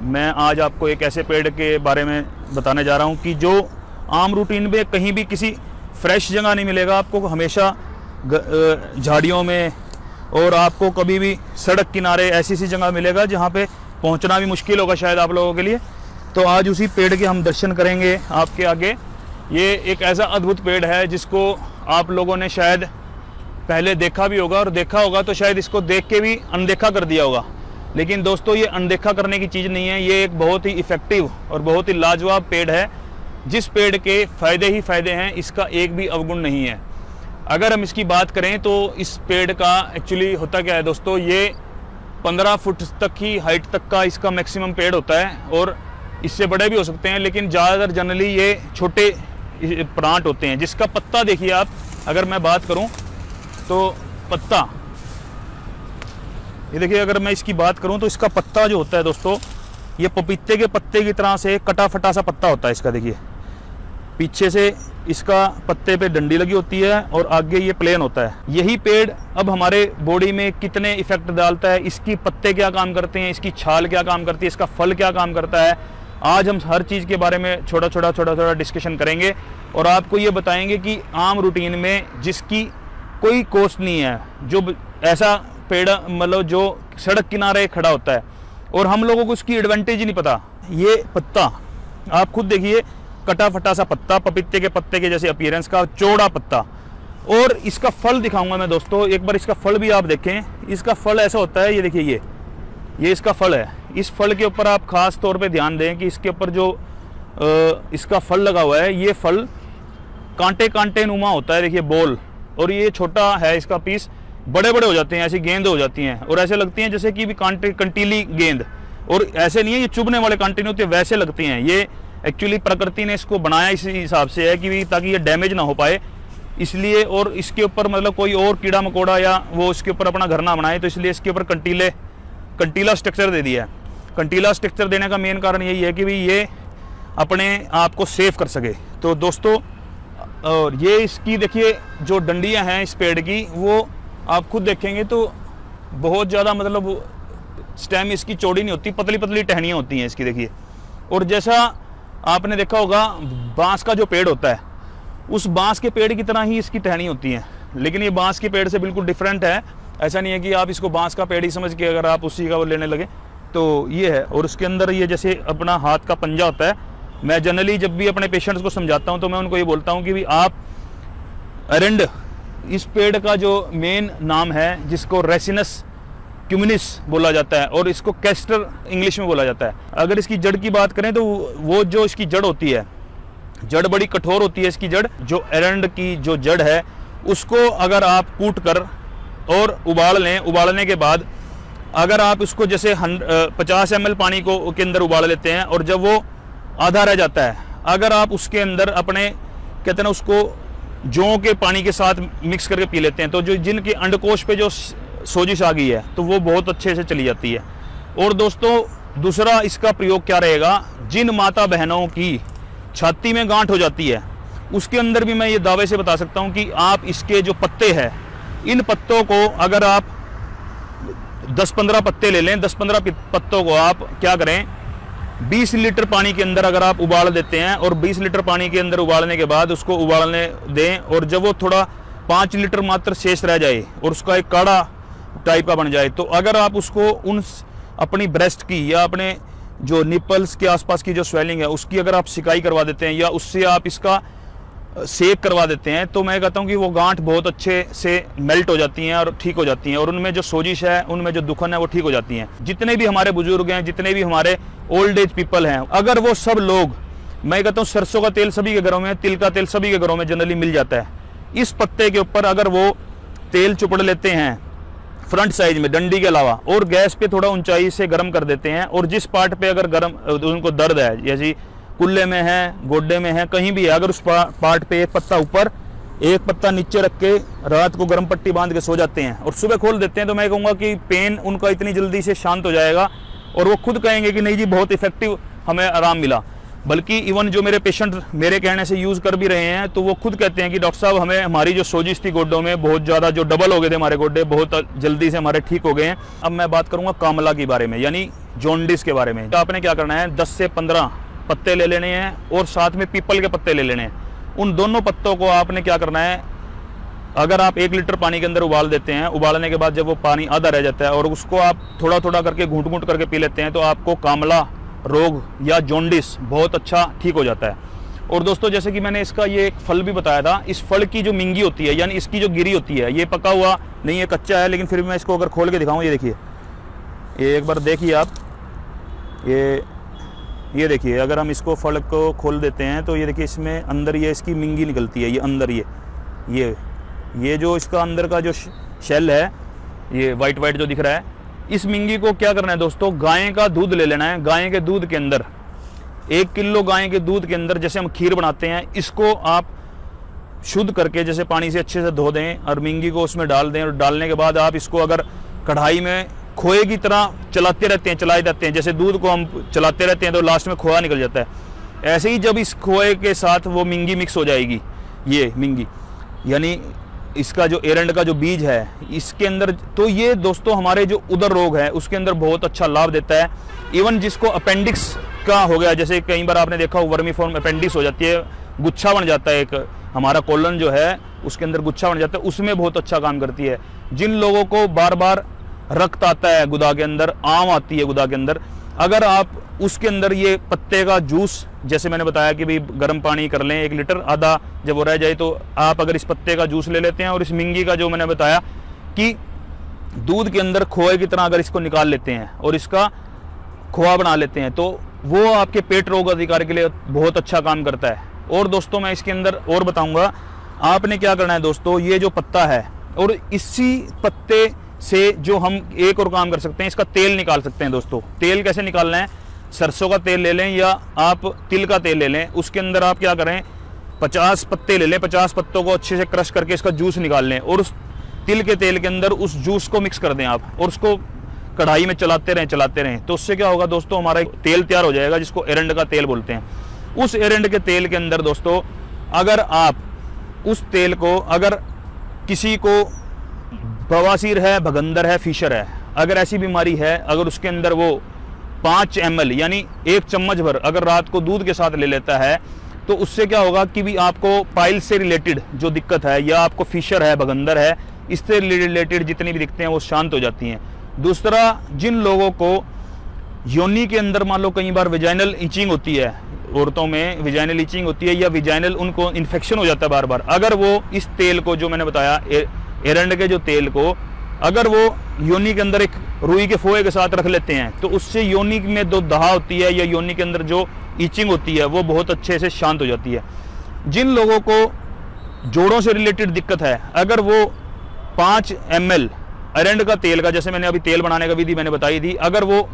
मैं आज आपको एक ऐसे पेड़ के बारे में बताने जा रहा हूँ कि जो आम रूटीन में कहीं भी किसी फ्रेश जगह नहीं मिलेगा आपको, हमेशा झाड़ियों में और आपको कभी भी सड़क किनारे ऐसी सी जगह मिलेगा जहाँ पे पहुँचना भी मुश्किल होगा शायद आप लोगों के लिए। तो आज उसी पेड़ के हम दर्शन करेंगे आपके आगे। ये एक ऐसा अद्भुत पेड़ है जिसको आप लोगों ने शायद पहले देखा भी होगा, और देखा होगा तो शायद इसको देख के भी अनदेखा कर दिया होगा। लेकिन दोस्तों, ये अनदेखा करने की चीज़ नहीं है। ये एक बहुत ही इफ़ेक्टिव और बहुत ही लाजवाब पेड़ है, जिस पेड़ के फ़ायदे ही फ़ायदे हैं, इसका एक भी अवगुण नहीं है। अगर हम इसकी बात करें तो इस पेड़ का एक्चुअली होता क्या है दोस्तों, ये 15 फुट तक की हाइट तक का इसका मैक्सिमम पेड़ होता है, और इससे बड़े भी हो सकते हैं, लेकिन ज़्यादातर जनरली ये छोटे प्लांट होते हैं। जिसका पत्ता देखिए आप, अगर मैं बात करूं तो पत्ता, ये देखिए, अगर मैं इसकी बात करूं तो इसका पत्ता जो होता है दोस्तों, ये पपीते के पत्ते की तरह से कटा फटा सा पत्ता होता है इसका। देखिए पीछे से इसका पत्ते पे डंडी लगी होती है और आगे ये प्लेन होता है। यही पेड़ अब हमारे बॉडी में कितने इफेक्ट डालता है, इसकी पत्ते क्या काम करते हैं, इसकी छाल क्या काम करती है, इसका फल क्या काम करता है, आज हम हर चीज़ के बारे में छोटा छोटा डिस्कशन करेंगे और आपको ये बताएंगे कि आम रूटीन में जिसकी कोई कॉस्ट नहीं है, जो ऐसा पेड़ मतलब जो सड़क किनारे खड़ा होता है और हम लोगों को उसकी एडवांटेज ही नहीं पता। ये पत्ता आप खुद देखिए, कटा फटा सा पत्ता, पपीते के पत्ते के जैसे अपीयरेंस का चौड़ा पत्ता, और इसका फल दिखाऊंगा मैं दोस्तों। एक बार इसका फल भी आप देखें। इसका फल ऐसा होता है, ये देखिए, ये इसका फल है। इस फल के ऊपर आप खास तौर पे ध्यान दें कि इसके ऊपर जो इसका फल लगा हुआ है, ये फल कांटे कांटे नुमा होता है, देखिए बोल, और ये छोटा है इसका पीस, बड़े बड़े हो जाते हैं, ऐसी गेंद हो जाती हैं और ऐसे लगती हैं जैसे कि भी कांटे कंटीली गेंद, और ऐसे नहीं है ये चुभने वाले कांटे नहीं होते, वैसे लगती हैं। ये एक्चुअली प्रकृति ने इसको बनाया इसी हिसाब से है कि ताकि ये डैमेज ना हो पाए, इसलिए। और इसके ऊपर मतलब कोई और कीड़ा मकोड़ा या वो इसके ऊपर अपना घर ना बनाए, तो इसलिए इसके ऊपर कंटीला स्ट्रक्चर दे दिया है। कंटीला स्ट्रक्चर देने का मेन कारण यही है कि भाई ये अपने आप को सेव कर सके। तो दोस्तों, और ये इसकी देखिए जो डंडियां हैं इस पेड़ की, वो आप खुद देखेंगे तो बहुत ज़्यादा मतलब स्टेम इसकी चौड़ी नहीं होती, पतली पतली टहनियाँ होती हैं इसकी, देखिए। और जैसा आपने देखा होगा बांस का जो पेड़ होता है, उस बांस के पेड़ की तरह ही इसकी टहनी होती हैं, लेकिन ये बांस के पेड़ से बिल्कुल डिफरेंट है। ऐसा नहीं है कि आप इसको बांस का पेड़ ही समझ के अगर आप उसी का वो लेने लगे, तो ये है। और उसके अंदर ये जैसे अपना हाथ का पंजा होता है। मैं जनरली जब भी अपने पेशेंट्स को समझाता हूँ तो मैं उनको ये बोलता हूँ कि भी आप एरंड, इस पेड़ का जो मेन नाम है, जिसको रेसिनस क्यूमिनिस बोला जाता है और इसको कैस्टर इंग्लिश में बोला जाता है। अगर इसकी जड़ की बात करें तो वो जो इसकी जड़ होती है, जड़ बड़ी कठोर होती है इसकी जड़। जो एरंड की जो जड़ है, उसको अगर आप कूट कर और उबाल लें, उबालने के बाद अगर आप उसको जैसे 50 ml पानी को के अंदर उबाल लेते हैं, और जब वो आधा रह जाता है, अगर आप उसके अंदर अपने कहते हैं ना उसको जौ के पानी के साथ मिक्स करके पी लेते हैं, तो जो जिनके अंडकोश पे जो सोजिश आ गई है, तो वो बहुत अच्छे से चली जाती है। और दोस्तों, दूसरा इसका प्रयोग क्या रहेगा, जिन माता बहनों की छाती में गांठ हो जाती है, उसके अंदर भी मैं ये दावे से बता सकता हूँ कि आप इसके जो पत्ते हैं, इन पत्तों को अगर आप 10-15 पत्ते ले लें, 10-15 पत्तों को आप क्या करें, 20 लीटर पानी के अंदर अगर आप उबाल देते हैं, और 20 लीटर पानी के अंदर उबालने के बाद उसको उबालने दें, और जब वो थोड़ा 5 लीटर मात्र शेष रह जाए और उसका एक काढ़ा टाइप का बन जाए, तो अगर आप उसको उन अपनी ब्रेस्ट की या अपने जो निपल्स के आसपास की जो स्वेलिंग है उसकी अगर आप सिकाई करवा देते हैं, या उससे आप इसका सेक करवा देते हैं, तो मैं कहता हूं कि वो गांठ बहुत अच्छे से मेल्ट हो जाती हैं और ठीक हो जाती हैं, और उनमें जो सोजिश है, उनमें जो दुखन है, वो ठीक हो जाती हैं। जितने भी हमारे बुजुर्ग हैं, जितने भी हमारे ओल्ड एज पीपल हैं, अगर वो सब लोग, मैं कहता हूँ सरसों का तेल सभी के घरों में, तिल का तेल सभी के घरों में जनरली मिल जाता है, इस पत्ते के ऊपर अगर वो तेल चुपड़ लेते हैं फ्रंट साइज में डंडी के अलावा, और गैस पे थोड़ा ऊंचाई से गर्म कर देते हैं, और जिस पार्ट पे अगर गर्म उनको दर्द है, जैसे कुल्ले में है, गोड्डे में है, कहीं भी है, अगर उस पार्ट पे एक पत्ता ऊपर एक पत्ता नीचे रख के रात को गर्म पट्टी बांध के सो जाते हैं और सुबह खोल देते हैं, तो मैं कहूँगा कि पेन उनका इतनी जल्दी से शांत हो जाएगा, और वो खुद कहेंगे कि नहीं जी बहुत इफेक्टिव हमें आराम मिला। बल्कि इवन जो मेरे पेशेंट मेरे कहने से यूज़ कर भी रहे हैं, तो वो खुद कहते हैं कि डॉक्टर साहब हमें हमारी जो सोजिश थी गोड्डों में बहुत ज़्यादा, जो डबल हो गए थे हमारे गोड्डे, बहुत जल्दी से हमारे ठीक हो गए हैं। अब मैं बात करूँगा कामला के बारे में, यानी जॉन्डिस के बारे में। तो आपने क्या करना है, 10 से 15 पत्ते ले लेने हैं और साथ में पीपल के पत्ते ले लेने हैं। उन दोनों पत्तों को आपने क्या करना है, अगर आप 1 लीटर पानी के अंदर उबाल देते हैं, उबालने के बाद जब वो पानी आधा रह जाता है और उसको आप थोड़ा थोड़ा करके घूंट घूंट करके पी लेते हैं, तो आपको कामला रोग या जॉन्डिस बहुत अच्छा ठीक हो जाता है। और दोस्तों जैसे कि मैंने इसका ये एक फल भी बताया था, इस फल की जो मिंगी होती है यानी इसकी जो गिरी होती है, ये पका हुआ नहीं है, कच्चा है, लेकिन फिर भी मैं इसको अगर खोल के दिखाऊं, ये देखिए, ये एक बार देखिए आप, ये देखिए, अगर हम इसको फल को खोल देते हैं तो ये देखिए इसमें अंदर ये इसकी मिंगी निकलती है, ये अंदर ये जो इसका अंदर का जो शेल है, ये वाइट वाइट जो दिख रहा है, इस मिंगी को क्या करना है दोस्तों, गाय का दूध ले लेना है। गाय के दूध के अंदर 1 किलो गाय के दूध के अंदर जैसे हम खीर बनाते हैं, इसको आप शुद्ध करके जैसे पानी से अच्छे से धो दें और मिंगी को उसमें डाल दें, और डालने के बाद आप इसको अगर कढ़ाई में खोए की तरह चलाते रहते हैं, चलाए जाते हैं, जैसे दूध को हम चलाते रहते हैं तो लास्ट में खोआ निकल जाता है, ऐसे ही जब इस खोए के साथ वो मिंगी मिक्स हो जाएगी, ये मिंगी यानी इसका जो एरंड का जो बीज है इसके अंदर, तो ये दोस्तों हमारे जो उदर रोग है उसके अंदर बहुत अच्छा लाभ देता है। इवन जिसको अपेंडिक्स का हो गया, जैसे कई बार आपने देखा हो वर्मीफॉर्म अपेंडिक्स हो जाती है, गुच्छा बन जाता है, एक हमारा कोलन जो है उसके अंदर गुच्छा बन जाता है, उसमें बहुत अच्छा काम करती है। जिन लोगों को बार बार रक्त आता है गुदा के अंदर, आम आती है गुदा के अंदर, अगर आप उसके अंदर ये पत्ते का जूस, जैसे मैंने बताया कि भाई गर्म पानी कर लें 1 लीटर, आधा जब वो रह जाए तो आप अगर इस पत्ते का जूस ले लेते हैं और इस मिंगी का जो मैंने बताया कि दूध के अंदर खोए की तरह अगर इसको निकाल लेते हैं और इसका खोआ बना लेते हैं, तो वो आपके पेट रोग अधिकार के लिए बहुत अच्छा काम करता है। और दोस्तों मैं इसके अंदर और बताऊंगा, आपने क्या करना है दोस्तों, ये जो पत्ता है और इसी पत्ते से जो हम एक और काम कर सकते हैं, इसका तेल निकाल सकते हैं दोस्तों। तेल कैसे निकालना है, सरसों का तेल ले लें या आप तिल का तेल ले लें, उसके अंदर आप क्या करें, 50 पत्ते ले लें, 50 पत्तों को अच्छे से क्रश करके इसका जूस निकाल लें और उस तिल के तेल के अंदर उस जूस को मिक्स कर दें आप, और उसको कढ़ाई में चलाते रहें, तो उससे क्या होगा दोस्तों, हमारा एक तेल तैयार हो जाएगा जिसको एरंड का तेल बोलते हैं। उस एरंड के तेल के अंदर दोस्तों, अगर आप उस तेल को, अगर किसी को बवासीर है, भगंदर है, फिशर है, अगर ऐसी बीमारी है, अगर उसके अंदर वो 5 ml यानी 1 चम्मच भर अगर रात को दूध के साथ ले लेता है, तो उससे क्या होगा कि भी आपको पाइल से रिलेटेड जो दिक्कत है, या आपको फिशर है, भगंदर है, इससे रिलेटेड जितनी भी दिक्कतें हैं वो शांत हो जाती हैं। दूसरा, जिन लोगों को योनि के अंदर मान लो कई बार विजाइनल ईचिंग होती है, औरतों में विजाइनल ईचिंग होती है या विजाइनल उनको इन्फेक्शन हो जाता है बार बार, अगर वो इस तेल को जो मैंने बताया एरंड के जो तेल को अगर वो योनि के अंदर एक रुई के फोए के साथ रख लेते हैं, तो उससे योनि में जो दहा होती है या योनि के अंदर जो ईचिंग होती है वो बहुत अच्छे से शांत हो जाती है। जिन लोगों को जोड़ों से रिलेटेड दिक्कत है, अगर वो 5 ml एरंड का तेल का, जैसे मैंने अभी तेल बनाने का विधि मैंने बताई थी, अगर वो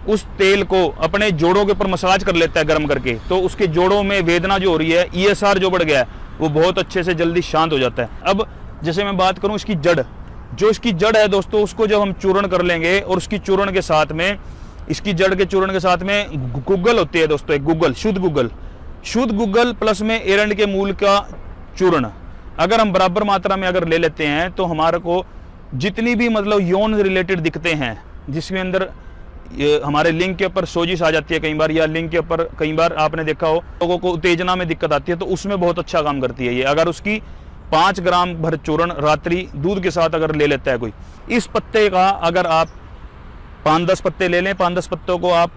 उस तेल को अपने जोड़ों के ऊपर मसाज कर लेता है गर्म करके, तो उसके जोड़ों में वेदना जो हो रही है, ESR जो बढ़ गया है, वो बहुत अच्छे से जल्दी शांत हो जाता है। अब जैसे मैं बात करूं इसकी जड़, जो इसकी जड़ है दोस्तों, उसको जब हम चूर्ण कर लेंगे और उसकी चूर्ण के साथ में, इसकी जड़ के चूर्ण के साथ में गुग्गल होती है दोस्तों, एक गुग्गल, शुद्ध गुग्गल प्लस में एरंड के मूल का चूर्ण अगर हम बराबर मात्रा में अगर ले लेते हैं, तो हमारे को जितनी भी मतलब यौन रिलेटेड दिक्कतें हैं, जिसके अंदर हमारे लिंग के ऊपर सोजिश आ जाती है कई बार, या लिंग के ऊपर कई बार आपने देखा हो लोगों को उत्तेजना में दिक्कत आती है, तो उसमें बहुत अच्छा काम करती है ये। अगर उसकी 5 ग्राम भर चूर्ण रात्रि दूध के साथ अगर ले लेता है कोई, इस पत्ते का अगर आप 5-10 पत्ते ले लें, 5-10 पत्तों को आप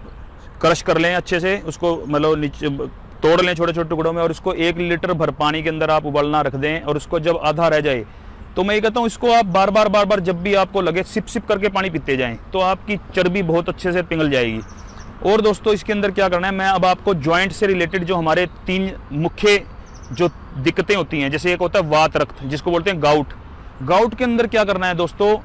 क्रश कर लें अच्छे से, उसको मतलब नीचे तोड़ लें छोटे छोटे टुकड़ों में, और उसको 1 लीटर भर पानी के अंदर आप उबालना रख दें, और उसको जब आधा रह जाए, तो मैं ये कहता हूँ इसको आप बार बार जब भी आपको लगे सिप करके पानी पीते जाएं, तो आपकी चर्बी बहुत अच्छे से पिघल जाएगी। और दोस्तों इसके अंदर क्या करना है, मैं अब आपको जॉइंट से रिलेटेड जो हमारे 3 मुख्य जो दिक्कतें होती हैं, जैसे एक होता है वात रक्त जिसको बोलते हैं गाउट के अंदर क्या करना है दोस्तों,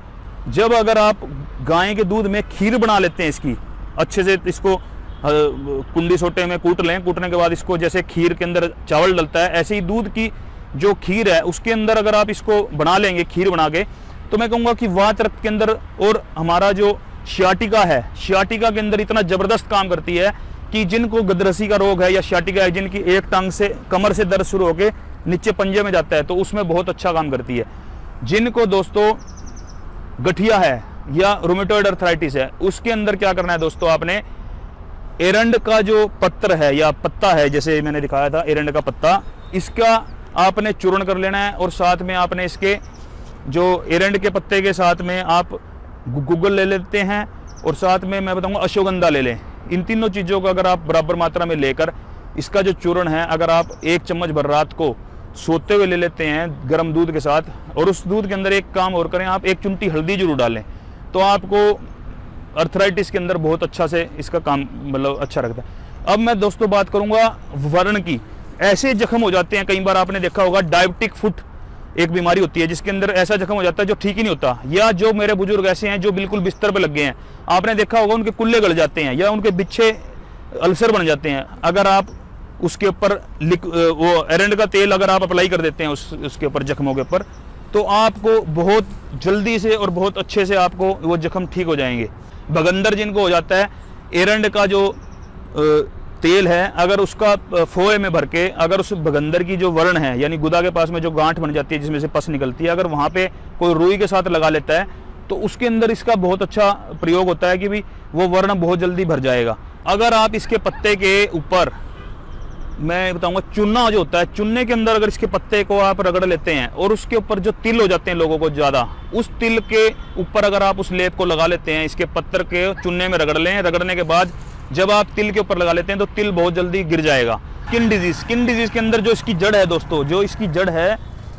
जब अगर आप गाय के दूध में खीर बना लेते हैं, इसकी अच्छे से इसको कुंडी सोटे में कूट लें, कूटने के बाद इसको जैसे खीर के अंदर चावल डलता है, ऐसे ही दूध की जो खीर है उसके अंदर अगर आप इसको बना लेंगे खीर बना के, तो मैं कहूँगा कि वात रक्त के अंदर, और हमारा जो शियाटिका है, शियाटिका के अंदर इतना ज़बरदस्त काम करती है कि जिनको गदरसी का रोग है या शियाटिका है, जिनकी एक टांग से कमर से दर्द शुरू होकर नीचे पंजे में जाता है, तो उसमें बहुत अच्छा काम करती है। जिनको दोस्तों गठिया है, या रूमेटॉइड अर्थराइटिस है, उसके अंदर क्या करना है दोस्तों, आपने एरंड का जो पत्र है या पत्ता है, जैसे मैंने दिखाया था एरंड का पत्ता, इसका आपने चूर्ण कर लेना है। और साथ में आपने इसके जो एरंड के पत्ते के साथ में आप गूगल ले लेते हैं, और साथ में मैं बताऊंगा अश्वगंधा ले लें। इन तीनों चीज़ों को अगर आप बराबर मात्रा में लेकर इसका जो चूर्ण है, अगर आप 1 चम्मच भर रात को सोते हुए ले लेते हैं गर्म दूध के साथ, और उस दूध के अंदर एक काम और करें, आप 1 चुटकी हल्दी जरूर डालें, तो आपको अर्थराइटिस के अंदर बहुत अच्छा से इसका काम मतलब अच्छा रखता है। अब मैं दोस्तों बात करूंगा व्रण की। ऐसे जख्म हो जाते हैं, कई बार आपने देखा होगा डायबिटिक फुट एक बीमारी होती है जिसके अंदर ऐसा जख्म हो जाता है जो ठीक ही नहीं होता, या जो मेरे बुजुर्ग ऐसे हैं जो बिल्कुल बिस्तर पे लग गए हैं, आपने देखा होगा उनके कुल्ले गल जाते हैं या उनके बिच्छे अल्सर बन जाते हैं। अगर आप उसके ऊपर वो एरंड का तेल अगर आप अप्लाई कर देते हैं उसके ऊपर जख्मों के ऊपर, तो आपको बहुत जल्दी से और बहुत अच्छे से आपको वो जख्म ठीक हो जाएंगे। भगंदर जिनको हो जाता है, एरंड का जो तेल है अगर उसका फोए में भर के, अगर उस भगंदर की जो व्रण है यानी गुदा के पास में जो गांठ बन जाती है जिसमें से पस निकलती है, अगर वहाँ पे कोई रुई के साथ लगा लेता है तो उसके अंदर इसका बहुत अच्छा प्रयोग होता है कि भाई वो व्रण बहुत जल्दी भर जाएगा। अगर आप इसके पत्ते के ऊपर, मैं बताऊंगा चूना जो होता है, चूने के अंदर अगर इसके पत्ते को आप रगड़ लेते हैं और उसके ऊपर जो तिल हो जाते हैं लोगों को ज़्यादा, उस तिल के ऊपर अगर आप उस लेप को लगा लेते हैं, इसके पत्तर के चूने में रगड़ लें, रगड़ने के बाद जब आप तिल के ऊपर लगा लेते हैं तो तिल बहुत जल्दी गिर जाएगा। स्किन डिजीज के अंदर जो इसकी जड़ है दोस्तों, जो इसकी जड़ है,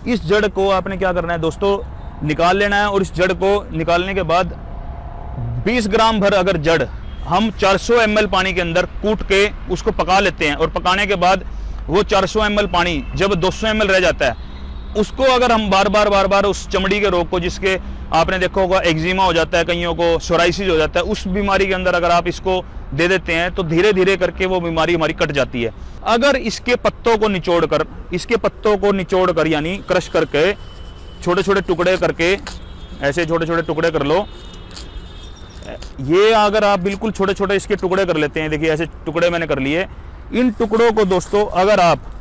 इस जड़ को आपने क्या करना है दोस्तों, निकाल लेना है। और इस जड़ को निकालने के बाद 20 ग्राम भर अगर जड़ हम 400 ml पानी के अंदर कूट के उसको पका लेते हैं, और पकाने के बाद वो 400 ml पानी जब 200 ml रह जाता है, उसको अगर हम बार बार उस चमड़ी के रोग को, जिसके आपने देखा होगा एक्जिमा हो जाता है, कईयों को सोराइसिस हो जाता है, उस बीमारी के अंदर अगर आप इसको दे देते हैं तो धीरे धीरे करके वो बीमारी हमारी कट जाती है। अगर इसके पत्तों को निचोड़ कर यानी क्रश करके छोटे छोटे टुकड़े करके, ऐसे छोटे छोटे टुकड़े कर लो, ये अगर आप बिल्कुल छोटे छोटे इसके टुकड़े कर लेते हैं, देखिए ऐसे टुकड़े मैंने कर लिए। इन टुकड़ों को दोस्तों अगर आप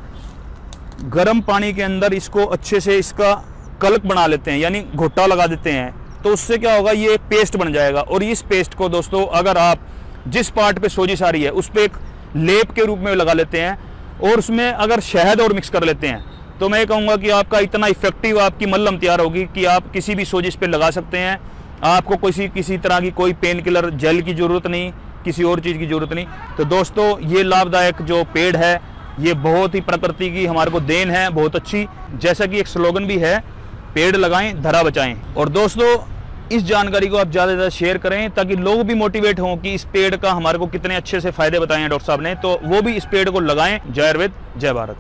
गर्म पानी के अंदर इसको अच्छे से इसका कलक बना लेते हैं यानी घोटा लगा देते हैं, तो उससे क्या होगा, ये पेस्ट बन जाएगा। और इस पेस्ट को दोस्तों अगर आप जिस पार्ट पे सोजिश आ रही है उस पर एक लेप के रूप में लगा लेते हैं, और उसमें अगर शहद और मिक्स कर लेते हैं, तो मैं कहूँगा कि आपका इतना इफेक्टिव आपकी मल्लम तैयार होगी कि आप किसी भी सोजिश पे लगा सकते हैं। आपको किसी तरह की कोई पेन किलर जेल की ज़रूरत नहीं, किसी और चीज़ की ज़रूरत नहीं। तो दोस्तों ये लाभदायक जो पेड़ है, ये बहुत ही प्रकृति की हमारे को देन है, बहुत अच्छी। जैसा कि एक स्लोगन भी है, पेड़ लगाएं धरा बचाएं। और दोस्तों इस जानकारी को आप ज़्यादा से ज़्यादा शेयर करें ताकि लोग भी मोटिवेट हों कि इस पेड़ का हमारे को कितने अच्छे से फ़ायदे बताए हैं डॉक्टर साहब ने, तो वो भी इस पेड़ को लगाएं। जय आयुर्वेद, जय भारत।